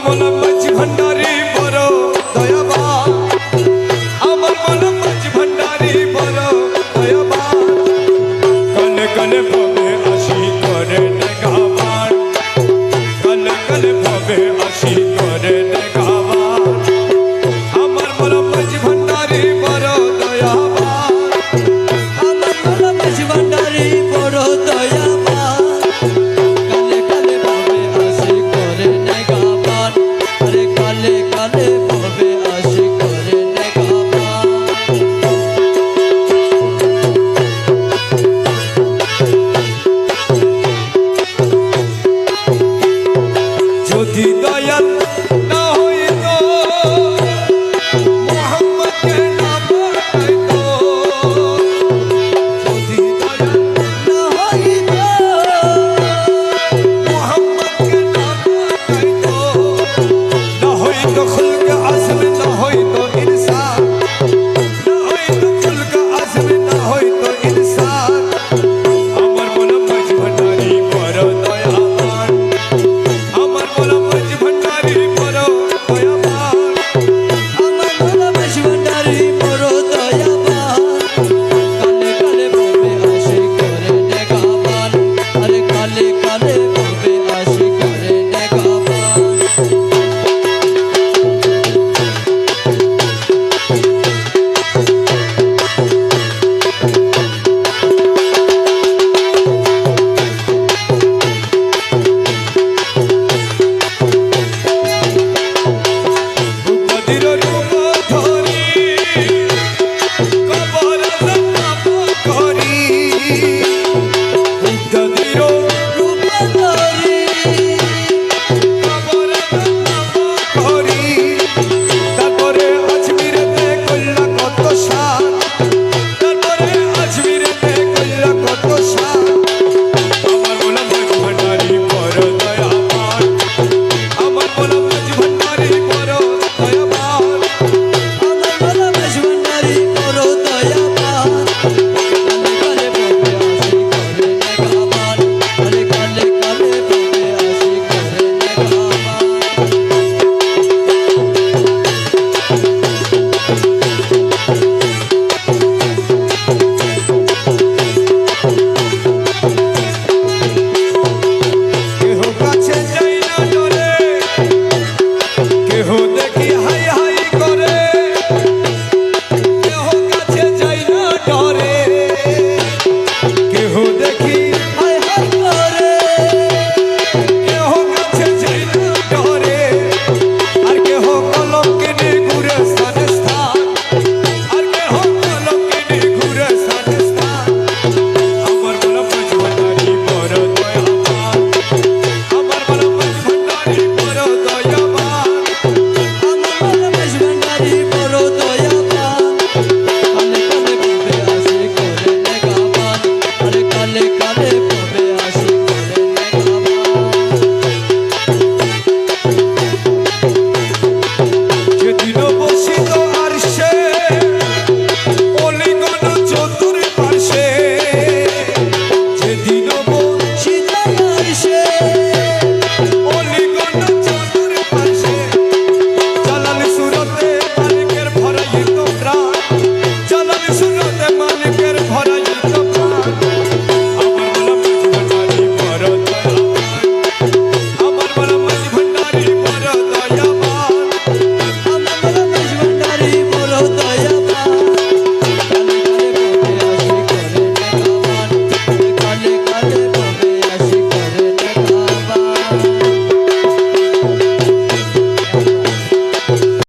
মনে মাঝি ভান্ডারি বড় দয়াবান আমার মনে মাঝি ভান্ডারি বড় দয়াবান কনে কনে ভবে আসি করে নেগাবান কনে কনে ভবে আসি করে নেগাবান আমার মনে মাঝি ভান্ডারি বড় দয়াবান আমার মনে মাঝি ভান্ডারি বড় দয়াবান কালে কালে ভবে আসি করে নেগাবান আরে কালে কালে ভবে আসি করে নেগাবান যদি দয়াল না হইতো মোহাম্মদকে না পাঠাইতো যদি দয়াল না হইতো মোহাম্মদকে না পাঠাইতো না হইতো খুলক আজম না হইতো ইনসান না হইতো খুলক আজম না হইতো ইনসান আমার মনে মাঝি ভান্ডারি বড় দয়াবান আমার মনে